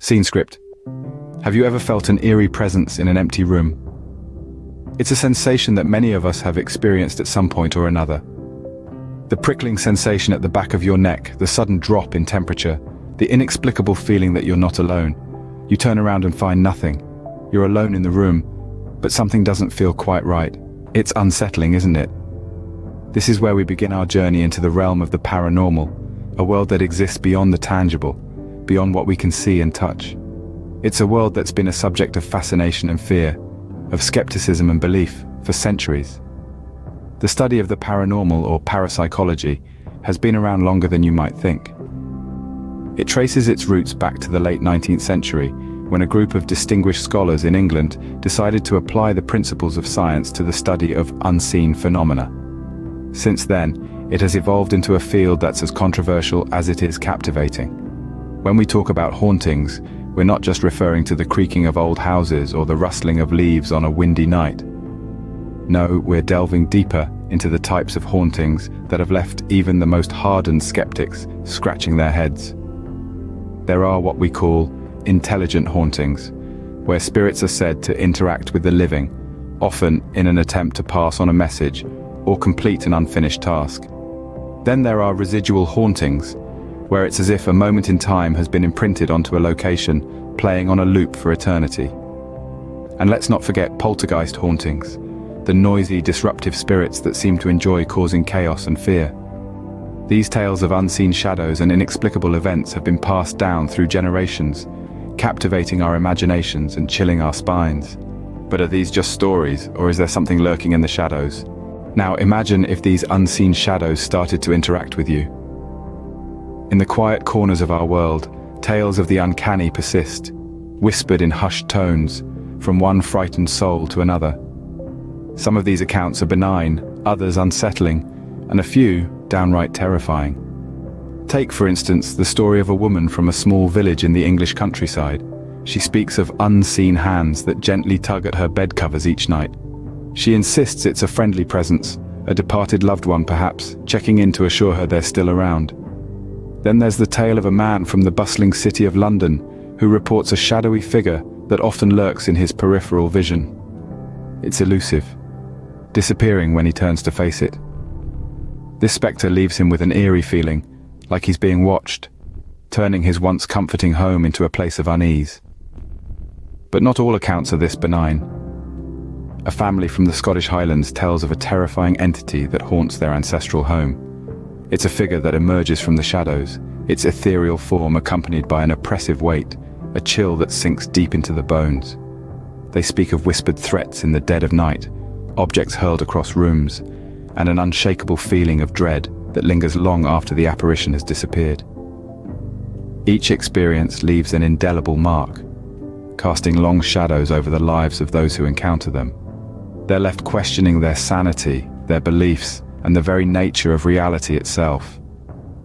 Scene script. Have you ever felt an eerie presence in an empty room? It's a sensation that many of us have experienced at some point or another. The prickling sensation at the back of your neck, the sudden drop in temperature, the inexplicable feeling that you're not alone. You turn around and find nothing. You're alone in the room, but something doesn't feel quite right. It's unsettling, isn't it? This is where we begin our journey into the realm of the paranormal, a world that exists beyond the tangible, beyond what we can see and touch. It's a world that's been a subject of fascination and fear, of skepticism and belief for centuries. The study of the paranormal, or parapsychology, has been around longer than you might think. It traces its roots back to the late 19th century, when a group of distinguished scholars in England decided to apply the principles of science to the study of unseen phenomena. Since then, it has evolved into a field that's as controversial as it is captivating. When we talk about hauntings, we're not just referring to the creaking of old houses or the rustling of leaves on a windy night. No, we're delving deeper into the types of hauntings that have left even the most hardened skeptics scratching their heads. There are what we call intelligent hauntings, where spirits are said to interact with the living, often in an attempt to pass on a message or complete an unfinished task. Then there are residual hauntings, where it's as if a moment in time has been imprinted onto a location, playing on a loop for eternity. And let's not forget poltergeist hauntings, the noisy, disruptive spirits that seem to enjoy causing chaos and fear. These tales of unseen shadows and inexplicable events have been passed down through generations, captivating our imaginations and chilling our spines. But are these just stories, or is there something lurking in the shadows? Now imagine if these unseen shadows started to interact with you. In the quiet corners of our world, tales of the uncanny persist, whispered in hushed tones, from one frightened soul to another. Some of these accounts are benign, others unsettling, and a few downright terrifying. Take, for instance, the story of a woman from a small village in the English countryside. She speaks of unseen hands that gently tug at her bed covers each night. She insists it's a friendly presence, a departed loved one perhaps, checking in to assure her they're still around. Then there's the tale of a man from the bustling city of London who reports a shadowy figure that often lurks in his peripheral vision. It's elusive, disappearing when he turns to face it. This spectre leaves him with an eerie feeling, like he's being watched, turning his once comforting home into a place of unease. But not all accounts are this benign. A family from the Scottish Highlands tells of a terrifying entity that haunts their ancestral home. It's a figure that emerges from the shadows, its ethereal form accompanied by an oppressive weight, a chill that sinks deep into the bones. They speak of whispered threats in the dead of night, objects hurled across rooms, and an unshakable feeling of dread that lingers long after the apparition has disappeared. Each experience leaves an indelible mark, casting long shadows over the lives of those who encounter them. They're left questioning their sanity, their beliefs, and the very nature of reality itself.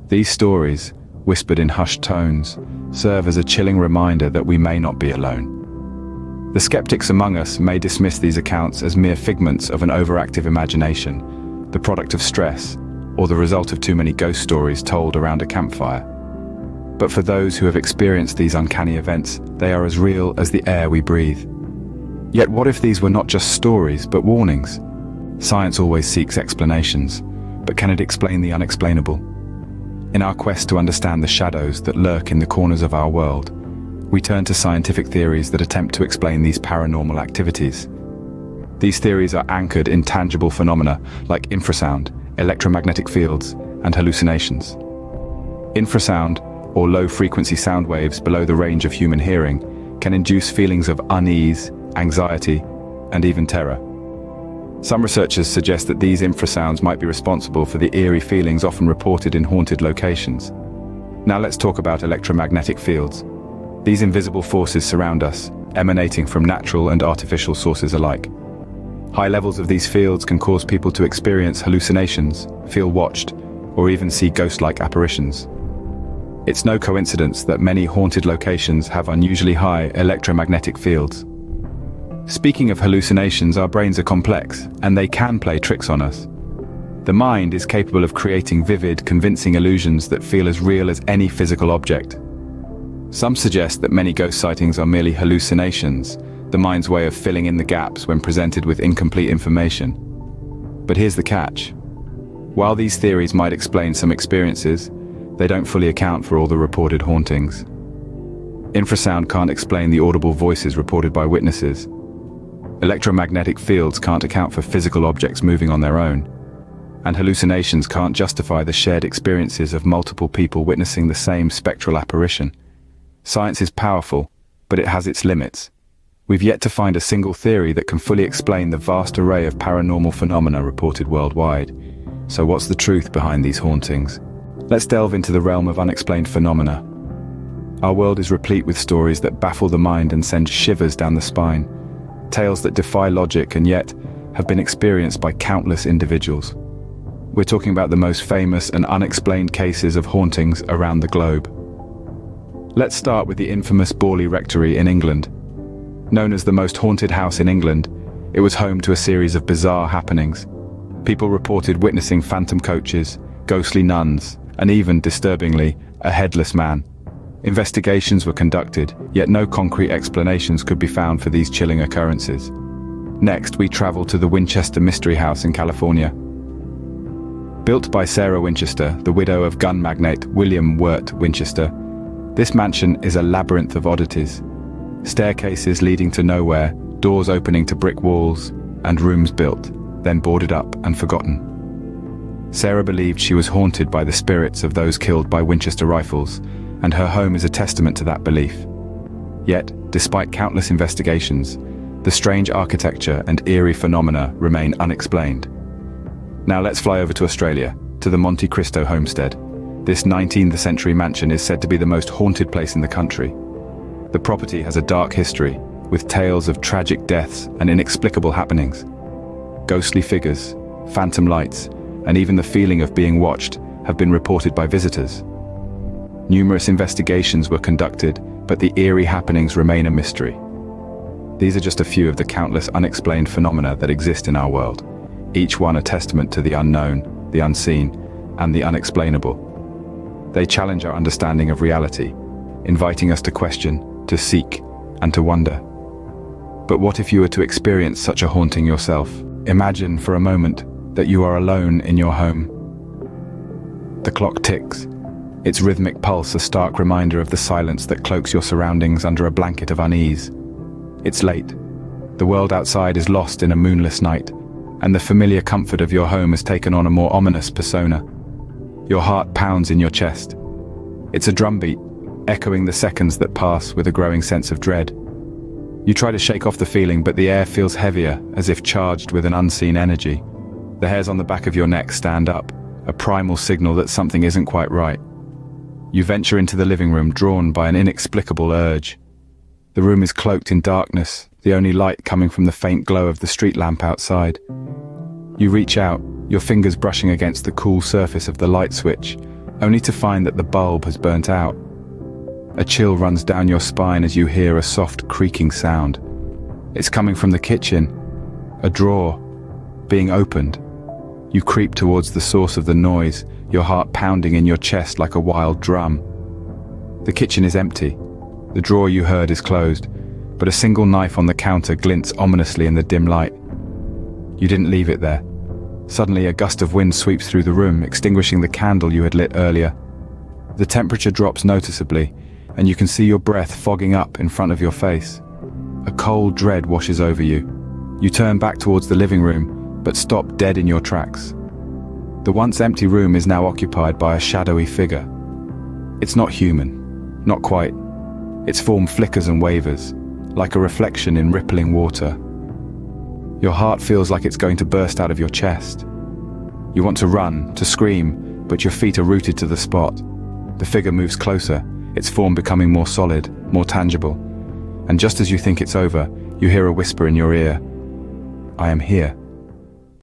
These stories, whispered in hushed tones, serve as a chilling reminder that we may not be alone. The skeptics among us may dismiss these accounts as mere figments of an overactive imagination, the product of stress, or the result of too many ghost stories told around a campfire. But for those who have experienced these uncanny events, they are as real as the air we breathe. Yet what if these were not just stories, but warnings? Science always seeks explanations, but can it explain the unexplainable? In our quest to understand the shadows that lurk in the corners of our world, we turn to scientific theories that attempt to explain these paranormal activities. These theories are anchored in tangible phenomena like infrasound, electromagnetic fields, and hallucinations. Infrasound, or low-frequency sound waves below the range of human hearing, can induce feelings of unease, anxiety, and even terror. Some researchers suggest that these infrasounds might be responsible for the eerie feelings often reported in haunted locations. Now let's talk about electromagnetic fields. These invisible forces surround us, emanating from natural and artificial sources alike. High levels of these fields can cause people to experience hallucinations, feel watched, or even see ghost-like apparitions. It's no coincidence that many haunted locations have unusually high electromagnetic fields. Speaking of hallucinations, our brains are complex, and they can play tricks on us. The mind is capable of creating vivid, convincing illusions that feel as real as any physical object. Some suggest that many ghost sightings are merely hallucinations, the mind's way of filling in the gaps when presented with incomplete information. But here's the catch. While these theories might explain some experiences, they don't fully account for all the reported hauntings. Infrasound can't explain the audible voices reported by witnesses. Electromagnetic fields can't account for physical objects moving on their own. And hallucinations can't justify the shared experiences of multiple people witnessing the same spectral apparition. Science is powerful, but it has its limits. We've yet to find a single theory that can fully explain the vast array of paranormal phenomena reported worldwide. So what's the truth behind these hauntings? Let's delve into the realm of unexplained phenomena. Our world is replete with stories that baffle the mind and send shivers down the spine. Tales that defy logic and yet have been experienced by countless individuals. We're talking about the most famous and unexplained cases of hauntings around the globe. Let's start with the infamous Borley Rectory in England. Known as the most haunted house in England, it was home to a series of bizarre happenings. People reported witnessing phantom coaches, ghostly nuns, and even, disturbingly, a headless man. Investigations were conducted, yet no concrete explanations could be found for these chilling occurrences. Next, we travel to the Winchester Mystery House in California. Built by Sarah Winchester, the widow of gun magnate William Wirt Winchester, this mansion is a labyrinth of oddities. Staircases leading to nowhere, doors opening to brick walls, and rooms built, then boarded up and forgotten. Sarah believed she was haunted by the spirits of those killed by Winchester rifles, and her home is a testament to that belief. Yet, despite countless investigations, the strange architecture and eerie phenomena remain unexplained. Now let's fly over to Australia, to the Monte Cristo homestead. This 19th century mansion is said to be the most haunted place in the country. The property has a dark history, with tales of tragic deaths and inexplicable happenings. Ghostly figures, phantom lights, and even the feeling of being watched have been reported by visitors. Numerous investigations were conducted, but the eerie happenings remain a mystery. These are just a few of the countless unexplained phenomena that exist in our world, each one a testament to the unknown, the unseen, and the unexplainable. They challenge our understanding of reality, inviting us to question, to seek, and to wonder. But what if you were to experience such a haunting yourself? Imagine for a moment that you are alone in your home. The clock ticks, its rhythmic pulse a stark reminder of the silence that cloaks your surroundings under a blanket of unease. It's late. The world outside is lost in a moonless night, and the familiar comfort of your home has taken on a more ominous persona. Your heart pounds in your chest. It's a drumbeat, echoing the seconds that pass with a growing sense of dread. You try to shake off the feeling, but the air feels heavier, as if charged with an unseen energy. The hairs on the back of your neck stand up, a primal signal that something isn't quite right. You venture into the living room, drawn by an inexplicable urge. The room is cloaked in darkness, the only light coming from the faint glow of the street lamp outside. You reach out, your fingers brushing against the cool surface of the light switch, only to find that the bulb has burnt out. A chill runs down your spine as you hear a soft creaking sound. It's coming from the kitchen, a drawer being opened. You creep towards the source of the noise, your heart pounding in your chest like a wild drum. The kitchen is empty. The drawer you heard is closed, but a single knife on the counter glints ominously in the dim light. You didn't leave it there. Suddenly, a gust of wind sweeps through the room, extinguishing the candle you had lit earlier. The temperature drops noticeably, and you can see your breath fogging up in front of your face. A cold dread washes over you. You turn back towards the living room, but stop dead in your tracks. The once empty room is now occupied by a shadowy figure. It's not human, not quite. Its form flickers and wavers, like a reflection in rippling water. Your heart feels like it's going to burst out of your chest. You want to run, to scream, but your feet are rooted to the spot. The figure moves closer, its form becoming more solid, more tangible. And just as you think it's over, you hear a whisper in your ear. "I am here."